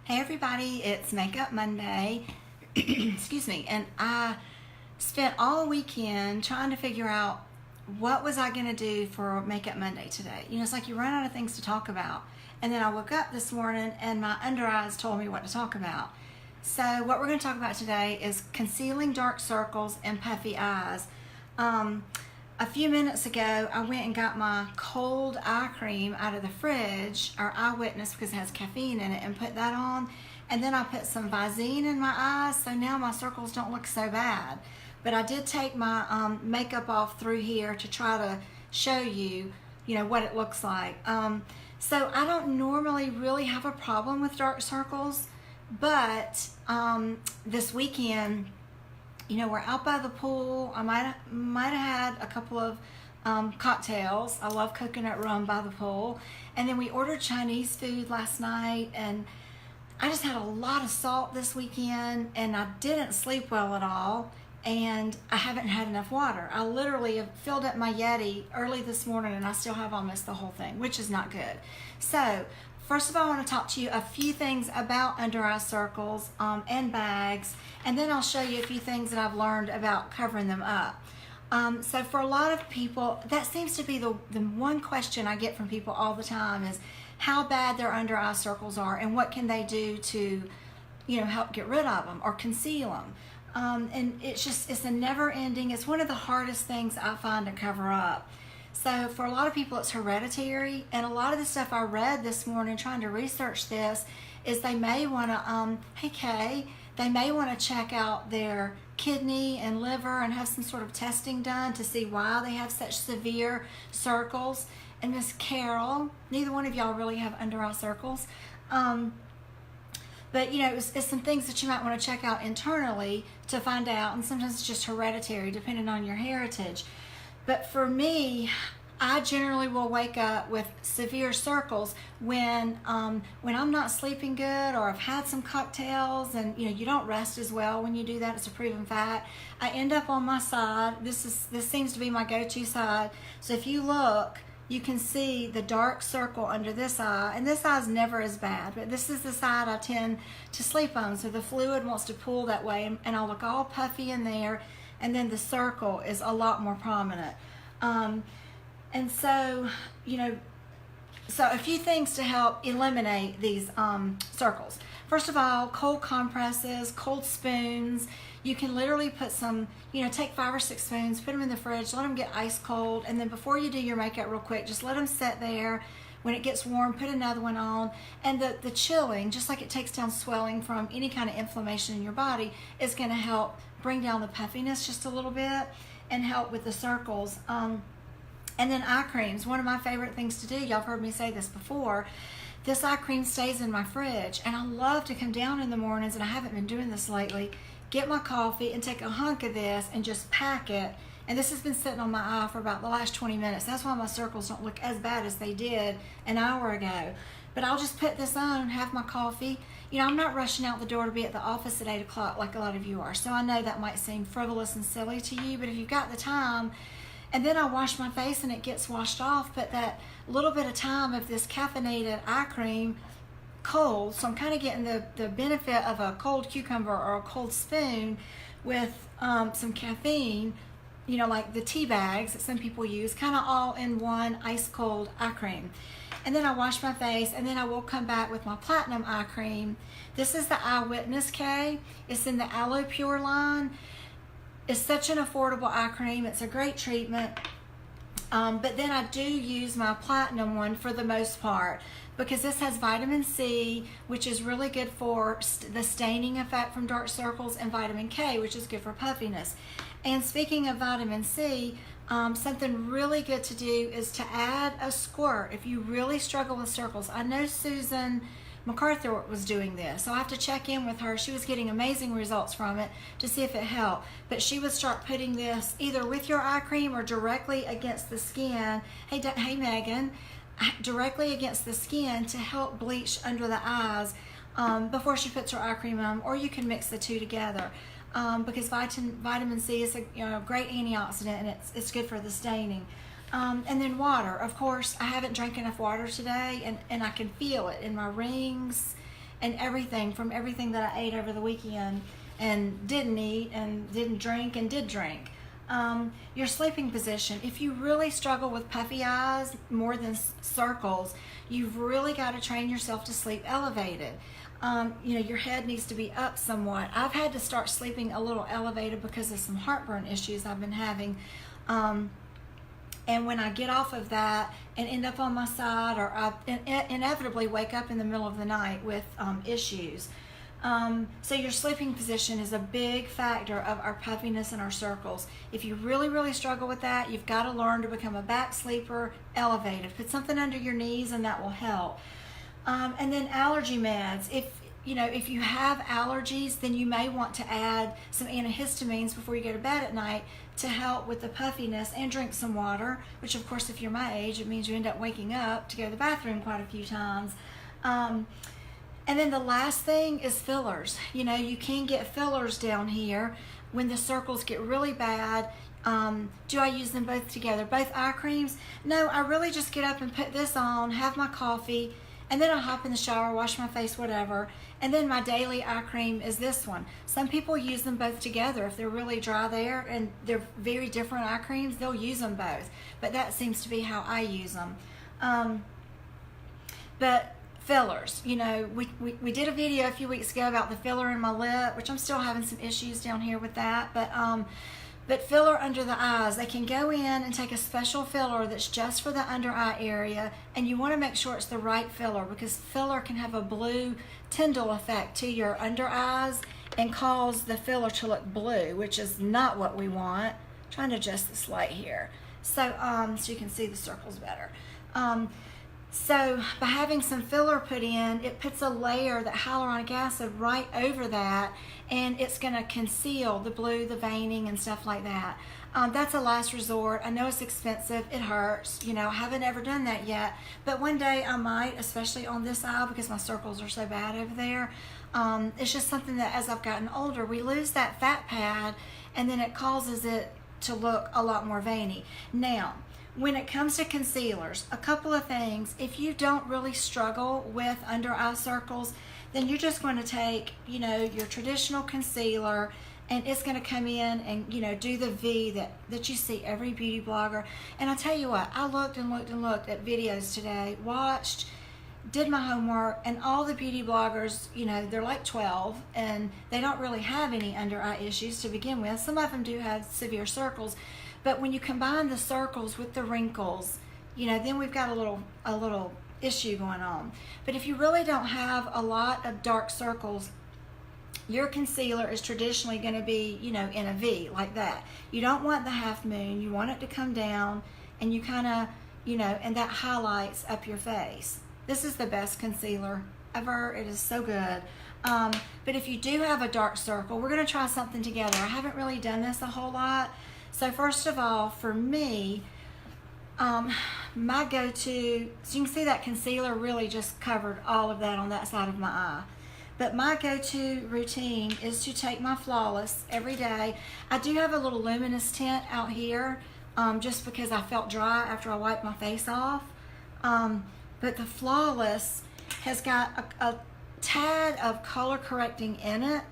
Hey everybody, it's Makeup Monday. Excuse me. And I spent all weekend trying to figure out what was I going to do for Makeup Monday today. You know, it's like you run out of things to talk about. And then I woke up this morning and my under eyes told me what to talk about. So what we're going to talk about today is concealing dark circles and puffy eyes. A few minutes ago, I went and got my cold eye cream out of the fridge, or Eye Witness, because it has caffeine in it, and put that on. And then I put some Visine in my eyes, so now my circles don't look so bad. But I did take my makeup off through here to try to show you, what it looks like. So I don't normally really have a problem with dark circles, but this weekend, we're out by the pool. I might have had a couple of cocktails. I love coconut rum by the pool. And then we ordered Chinese food last night, and I just had a lot of salt this weekend, and I didn't sleep well at all, and I haven't had enough water. I literally have filled up my Yeti early this morning, and I still have almost the whole thing, which is not good. So first of all, I want to talk to you a few things about under eye circles and bags, and then I'll show you a few things that I've learned about covering them up. So for a lot of people, that seems to be the one question I get from people all the time is how bad their under eye circles are and what can they do to, help get rid of them or conceal them. And it's a never ending, it's one of the hardest things I find to cover up. So for a lot of people it's hereditary, and a lot of the stuff I read this morning trying to research this is they may want to, hey Kay, they may want to check out their kidney and liver and have some sort of testing done to see why they have such severe circles. And Miss Carol, neither one of y'all really have under eye circles. But it's some things that you might want to check out internally to find out, and sometimes it's just hereditary depending on your heritage. But for me, I generally will wake up with severe circles when I'm not sleeping good, or I've had some cocktails, and you don't rest as well when you do that. It's a proven fact. I end up on my side. This seems to be my go-to side. So if you look, you can see the dark circle under this eye, and this eye is never as bad, but this is the side I tend to sleep on. So the fluid wants to pull that way, and I'll look all puffy in there, and then the circle is a lot more prominent. And so, so a few things to help eliminate these circles. First of all, cold compresses, cold spoons. You can literally put some, take 5 or 6 spoons, put them in the fridge, let them get ice cold, and then before you do your makeup real quick, just let them sit there. When it gets warm, put another one on. And the chilling, just like it takes down swelling from any kind of inflammation in your body, is going to help bring down the puffiness just a little bit and help with the circles. And then eye creams, one of my favorite things to do. Y'all have heard me say this before. This eye cream stays in my fridge, and I love to come down in the mornings, and I haven't been doing this lately, get my coffee and take a hunk of this and just pack it. And this has been sitting on my eye for about the last 20 minutes. That's why my circles don't look as bad as they did an hour ago. But I'll just put this on and have my coffee. I'm not rushing out the door to be at the office at 8 o'clock like a lot of you are. So I know that might seem frivolous and silly to you, but if you've got the time, and then I wash my face and it gets washed off, but that little bit of time of this caffeinated eye cream cold, so I'm kind of getting the benefit of a cold cucumber or a cold spoon with some caffeine, like the tea bags that some people use, kind of all in one ice cold eye cream. And then I wash my face, and then I will come back with my platinum eye cream. This is the Eye Witness K. It's in the Aloe Pure line. It's such an affordable eye cream. It's a great treatment. But then I do use my platinum one for the most part, because this has vitamin C, which is really good for the staining effect from dark circles, and vitamin K, which is good for puffiness. And speaking of vitamin C, something really good to do is to add a squirt if you really struggle with circles. I know Susan MacArthur was doing this, so I have to check in with her. She was getting amazing results from it to see if it helped. But she would start putting this either with your eye cream or directly against the skin. Hey Megan, directly against the skin to help bleach under the eyes before she puts her eye cream on, or you can mix the two together. Because vitamin C is a great antioxidant, and it's good for the staining. And then water. Of course, I haven't drank enough water today, and I can feel it in my rings and everything from everything that I ate over the weekend and didn't eat and didn't drink and did drink. Your sleeping position. If you really struggle with puffy eyes more than circles, you've really got to train yourself to sleep elevated. Your head needs to be up somewhat. I've had to start sleeping a little elevated because of some heartburn issues I've been having. And when I get off of that and end up on my side, or I inevitably wake up in the middle of the night with issues. So your sleeping position is a big factor of our puffiness and our circles. If you really, really struggle with that, you've got to learn to become a back sleeper, elevated. Put something under your knees and that will help. And then allergy meds. If you have allergies, then you may want to add some antihistamines before you go to bed at night to help with the puffiness, and drink some water, which of course if you're my age, it means you end up waking up to go to the bathroom quite a few times. And then the last thing is fillers. You can get fillers down here when the circles get really bad. Do I use them both together? Both eye creams? No, I really just get up and put this on, have my coffee, and then I hop in the shower, wash my face, whatever. And then my daily eye cream is this one. Some people use them both together. If they're really dry there and they're very different eye creams, they'll use them both. But that seems to be how I use them. But fillers, we did a video a few weeks ago about the filler in my lip, which I'm still having some issues down here with that. But filler under the eyes, they can go in and take a special filler that's just for the under eye area, and you want to make sure it's the right filler, because filler can have a blue Tyndall effect to your under eyes and cause the filler to look blue, which is not what we want. I'm trying to adjust this light here so you can see the circles better. So by having some filler put in, it puts a layer, that hyaluronic acid, right over that, and it's going to conceal the blue, the veining, and stuff like that. That's a last resort. I know it's expensive. It hurts. I haven't ever done that yet, but one day I might, especially on this eye because my circles are so bad over there. It's just something that as I've gotten older, we lose that fat pad, and then it causes it to look a lot more veiny. Now, when it comes to concealers, a couple of things. If you don't really struggle with under eye circles, then you're just going to take, your traditional concealer, and it's going to come in and, do the V that you see every beauty blogger. And I tell you what, I looked and looked and looked at videos today, watched, did my homework, and all the beauty bloggers, they're like 12, and they don't really have any under eye issues to begin with. Some of them do have severe circles. But when you combine the circles with the wrinkles, then we've got a little issue going on. But if you really don't have a lot of dark circles, your concealer is traditionally going to be, in a V like that. You don't want the half moon. You want it to come down, and you kind of, and that highlights up your face. This is the best concealer ever. It is so good. But if you do have a dark circle, we're going to try something together. I haven't really done this a whole lot. So first of all, for me, my go-to, so you can see that concealer really just covered all of that on that side of my eye. But my go-to routine is to take my Flawless every day. I do have a little luminous tint out here, just because I felt dry after I wiped my face off. But the Flawless has got a tad of color correcting in it,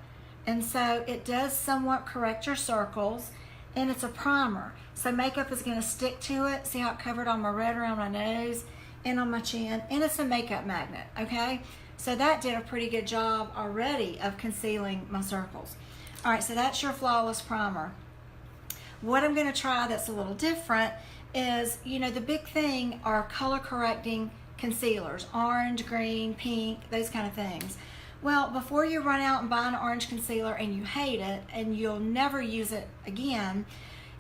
and so it does somewhat correct your circles. And it's a primer, so makeup is going to stick to it. See how it covered on my red around my nose and on my chin, and it's a makeup magnet, okay? So that did a pretty good job already of concealing my circles. All right, so that's your Flawless primer. What I'm going to try that's a little different is, the big thing are color correcting concealers, orange, green, pink, those kind of things. Well, before you run out and buy an orange concealer and you hate it and you'll never use it again,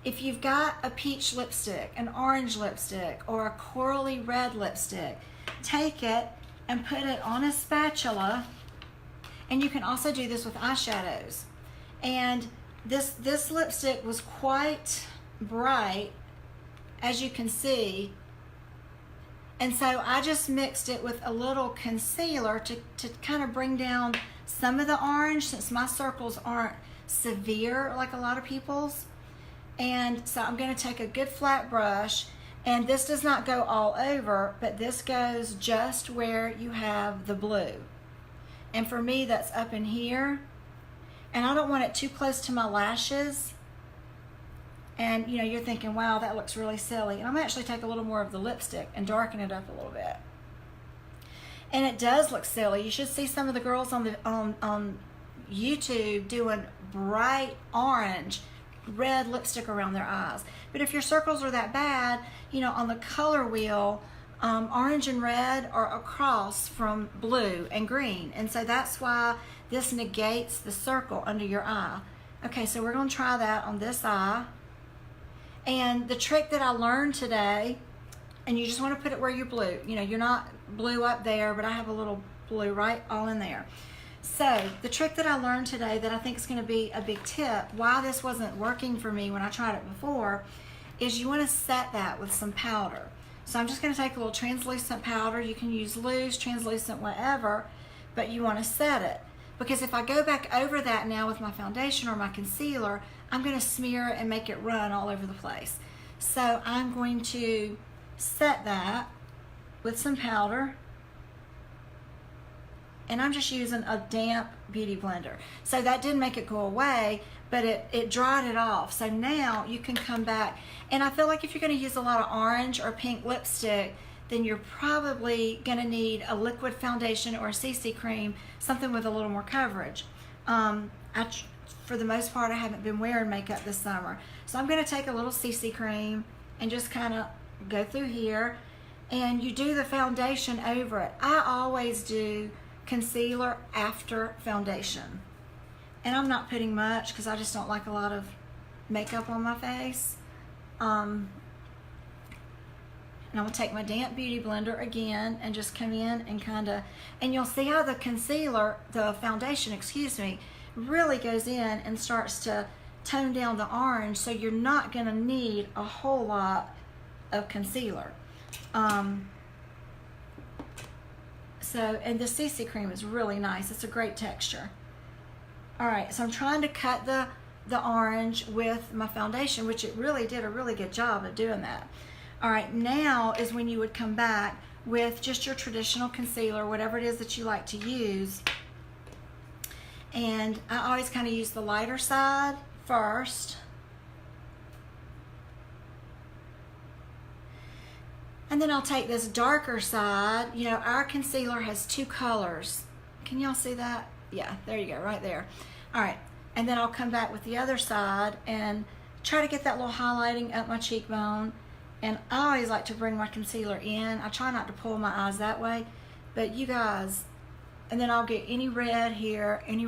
if you've got a peach lipstick, an orange lipstick, or a corally red lipstick, take it and put it on a spatula. And you can also do this with eyeshadows. And this lipstick was quite bright, as you can see. And so I just mixed it with a little concealer to kind of bring down some of the orange, since my circles aren't severe like a lot of people's. And so I'm going to take a good flat brush, and this does not go all over, but this goes just where you have the blue. And for me, that's up in here. And I don't want it too close to my lashes. And you know, you're thinking, wow, that looks really silly. And I'm actually take a little more of the lipstick and darken it up a little bit. And it does look silly. You should see some of the girls on YouTube doing bright orange, red lipstick around their eyes. But if your circles are that bad, you know, on the color wheel, orange and red are across from blue and green. And so that's why this negates the circle under your eye. Okay, so we're going to try that on this eye. And the trick that I learned today, and you just want to put it where you're blue. You know, you're not blue up there, but I have a little blue right all in there. So the trick that I learned today that I think is going to be a big tip, why this wasn't working for me when I tried it before, is you want to set that with some powder. So I'm just going to take a little translucent powder. You can use loose, translucent, whatever, but you want to set it. Because if I go back over that now with my foundation or my concealer, I'm going to smear it and make it run all over the place. So I'm going to set that with some powder. And I'm just using a damp beauty blender. So that didn't make it go away, but it dried it off. So now you can come back. And I feel like if you're going to use a lot of orange or pink lipstick, then you're probably going to need a liquid foundation or a CC cream, something with a little more coverage. For the most part, I haven't been wearing makeup this summer. So I'm going to take a little CC cream and just kind of go through here. And you do the foundation over it. I always do concealer after foundation. And I'm not putting much because I just don't like a lot of makeup on my face. And I'm going to take my damp beauty blender again and just come in and kind of, and you'll see how the foundation, really goes in and starts to tone down the orange, so you're not going to need a whole lot of concealer. And the CC cream is really nice. It's a great texture. All right, so I'm trying to cut the orange with my foundation, which it really did a really good job of doing that. All right, now is when you would come back with just your traditional concealer, whatever it is that you like to use. And I always kind of use the lighter side first. And then I'll take this darker side. You know, our concealer has two colors. Can y'all see that? Yeah, there you go, right there. All right, and then I'll come back with the other side and try to get that little highlighting up my cheekbone. And I always like to bring my concealer in. I try not to pull my eyes that way, but you guys, and then I'll get any red here, and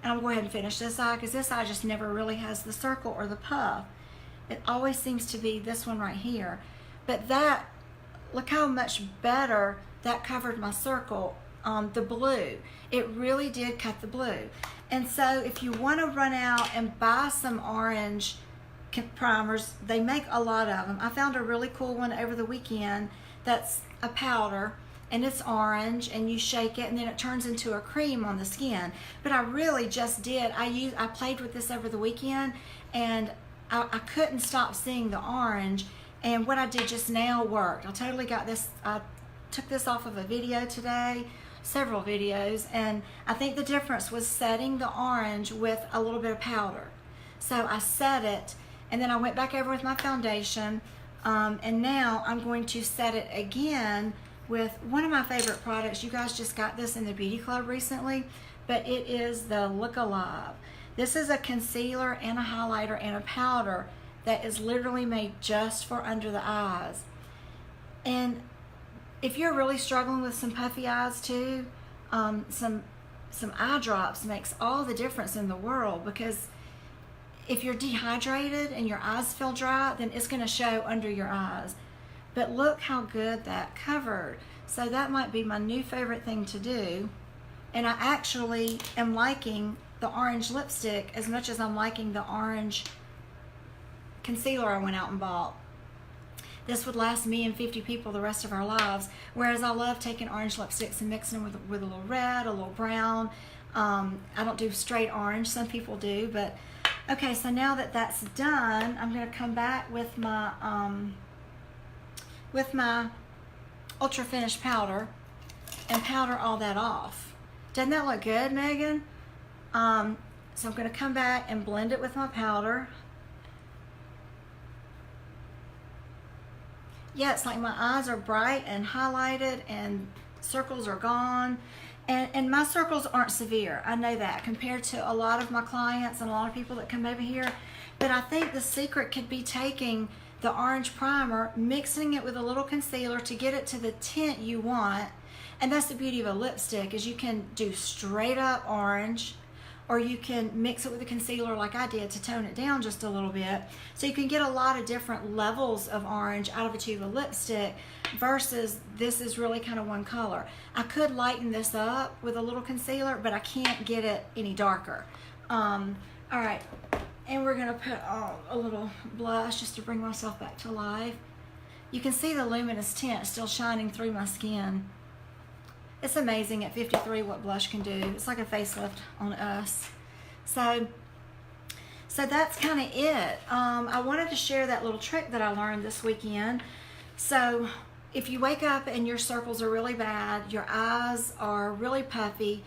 I'll go ahead and finish this eye, because this eye just never really has the circle or the puff. It always seems to be this one right here. But that, look how much better that covered my circle, the blue. It really did cut the blue. And so if you want to run out and buy some orange primers, they make a lot of them. I found a really cool one over the weekend that's a powder, and it's orange, and you shake it and then it turns into a cream on the skin. But I really just did, I played with this over the weekend, and I couldn't stop seeing the orange, and what I did just now worked. I totally got this, I took this off of a video today, several videos, and I think the difference was setting the orange with a little bit of powder. So I set it, and then I went back over with my foundation, and now I'm going to set it again with one of my favorite products. You guys just got this in the Beauty Club recently, but it is the Look Alive. This is a concealer and a highlighter and a powder that is literally made just for under the eyes. And if you're really struggling with some puffy eyes too, some eye drops makes all the difference in the world, because if you're dehydrated and your eyes feel dry, then it's going to show under your eyes. But look how good that covered. So that might be my new favorite thing to do. And I actually am liking the orange lipstick as much as I'm liking the orange concealer I went out and bought. This would last me and 50 people the rest of our lives. Whereas I love taking orange lipsticks and mixing them with a little red, a little brown. I don't do straight orange. Some people do, but okay. So now that that's done, I'm going to come back with my ultra finish powder and powder all that off. Doesn't that look good, Megan? So I'm going to come back and blend it with my powder. Yeah, it's like my eyes are bright and highlighted and circles are gone. And my circles aren't severe. I know that compared to a lot of my clients and a lot of people that come over here. But I think the secret could be taking the orange primer, mixing it with a little concealer to get it to the tint you want. And that's the beauty of a lipstick, is you can do straight up orange, or you can mix it with a concealer like I did to tone it down just a little bit. So you can get a lot of different levels of orange out of a tube of lipstick versus this is really kind of one color. I could lighten this up with a little concealer, but I can't get it any darker. All right, and we're gonna put a little blush just to bring myself back to life. You can see the luminous tint still shining through my skin. It's amazing at 53 what blush can do. It's like a facelift on us. So that's kind of it. I wanted to share that little trick that I learned this weekend. So if you wake up and your circles are really bad, your eyes are really puffy,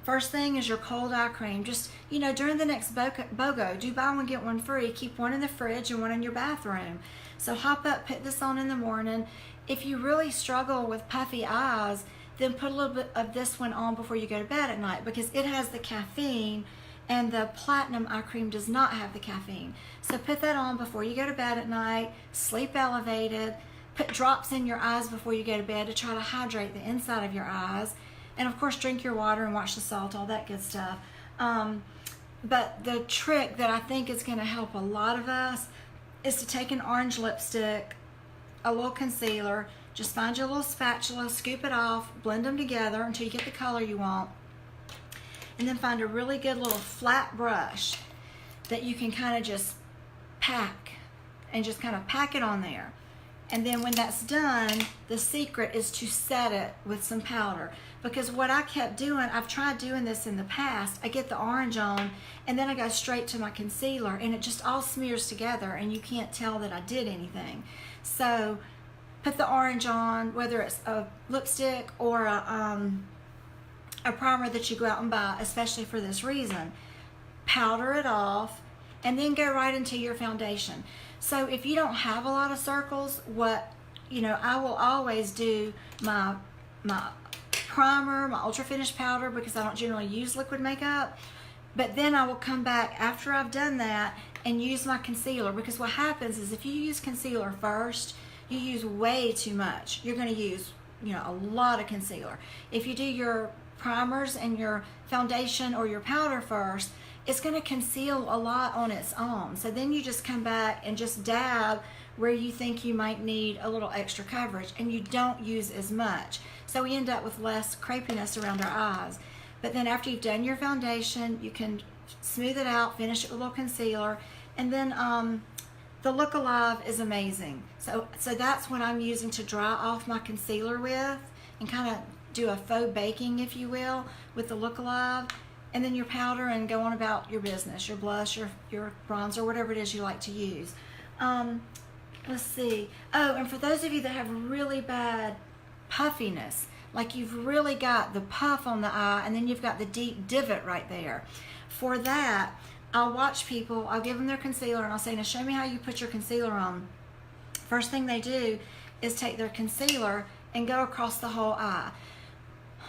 first thing is your cold eye cream. Just, you know, during the next BOGO, do buy one, get one free. Keep one in the fridge and one in your bathroom. So hop up, put this on in the morning. If you really struggle with puffy eyes, then put a little bit of this one on before you go to bed at night, because it has the caffeine and the platinum eye cream does not have the caffeine. So put that on before you go to bed at night, sleep elevated, put drops in your eyes before you go to bed to try to hydrate the inside of your eyes. And of course, drink your water and watch the salt, all that good stuff. But the trick that I think is gonna help a lot of us is to take an orange lipstick, a little concealer, just find your little spatula, scoop it off, blend them together until you get the color you want. And then find a really good little flat brush that you can kind of just pack and just kind of pack it on there. And then when that's done, the secret is to set it with some powder. Because what I kept doing, I've tried doing this in the past, I get the orange on and then I go straight to my concealer and it just all smears together and you can't tell that I did anything. So put the orange on, whether it's a lipstick or a primer that you go out and buy, especially for this reason. Powder it off and then go right into your foundation. So if you don't have a lot of circles, I will always do my primer, my ultra finish powder, because I don't generally use liquid makeup. But then I will come back after I've done that and use my concealer, because what happens is if you use concealer first, you use way too much. You're going to use, a lot of concealer. If you do your primers and your foundation or your powder first, it's going to conceal a lot on its own. So then you just come back and just dab where you think you might need a little extra coverage, and you don't use as much. So we end up with less crepiness around our eyes. But then after you've done your foundation, you can smooth it out, finish it with a little concealer, and then the Look Alive is amazing. So that's what I'm using to dry off my concealer with and kind of do a faux baking, if you will, with the Look Alive. And then your powder, and go on about your business, your blush, your bronzer, whatever it is you like to use. Let's see. Oh, and for those of you that have really bad puffiness, like you've really got the puff on the eye and then you've got the deep divot right there. For that, I'll watch people, I'll give them their concealer and I'll say, now show me how you put your concealer on. First thing they do is take their concealer and go across the whole eye.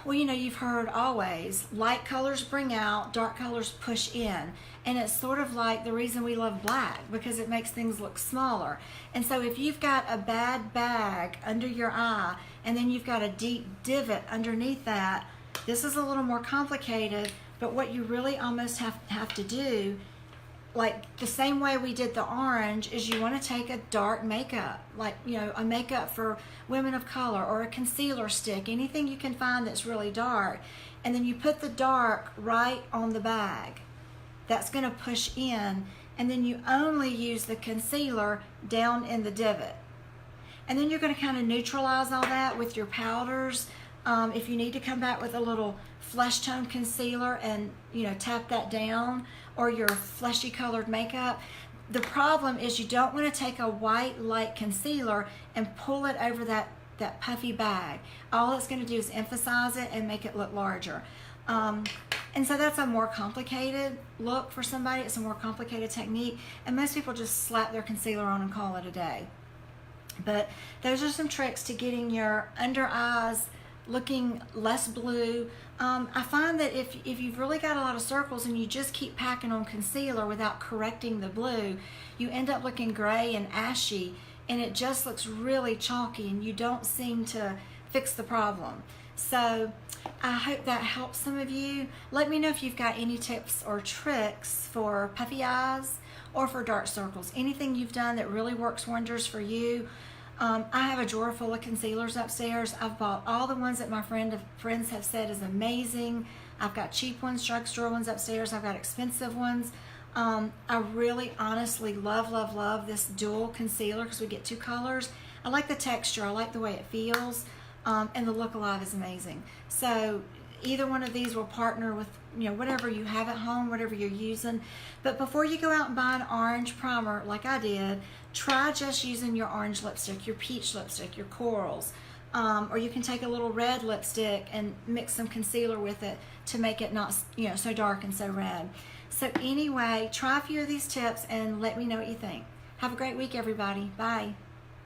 Well, you've heard always, light colors bring out, dark colors push in. And it's sort of like the reason we love black, because it makes things look smaller. And so if you've got a bad bag under your eye, and then you've got a deep divot underneath that, this is a little more complicated, but what you really almost have to do, like the same way we did the orange, is you want to take a dark makeup, like, a makeup for women of color, or a concealer stick, anything you can find that's really dark, and then you put the dark right on the bag. That's going to push in, and then you only use the concealer down in the divot. And then you're going to kind of neutralize all that with your powders. If you need to come back with a little flesh tone concealer and tap that down, or your fleshy colored makeup. The problem is you don't want to take a white light concealer and pull it over that that puffy bag. All it's going to do is emphasize it and make it look larger. And so that's a more complicated look for somebody. It's a more complicated technique, and most people just slap their concealer on and call it a day. But those are some tricks to getting your under eyes looking less blue. I find that if you've really got a lot of circles and you just keep packing on concealer without correcting the blue, you end up looking gray and ashy, and it just looks really chalky, and you don't seem to fix the problem. So I hope that helps some of you. Let me know if you've got any tips or tricks for puffy eyes or for dark circles. Anything you've done that really works wonders for you. I have a drawer full of concealers upstairs. I've bought all the ones that my friends have said is amazing. I've got cheap ones, drugstore ones upstairs. I've got expensive ones. I really honestly love this dual concealer because we get two colors. I like the texture. I like the way it feels. And the look alive is amazing. So either one of these will partner with whatever you have at home, whatever you're using. But before you go out and buy an orange primer like I did, try just using your orange lipstick, your peach lipstick, your corals, or you can take a little red lipstick and mix some concealer with it to make it not so dark and so red. So anyway, try a few of these tips and let me know what you think. Have a great week, everybody. Bye.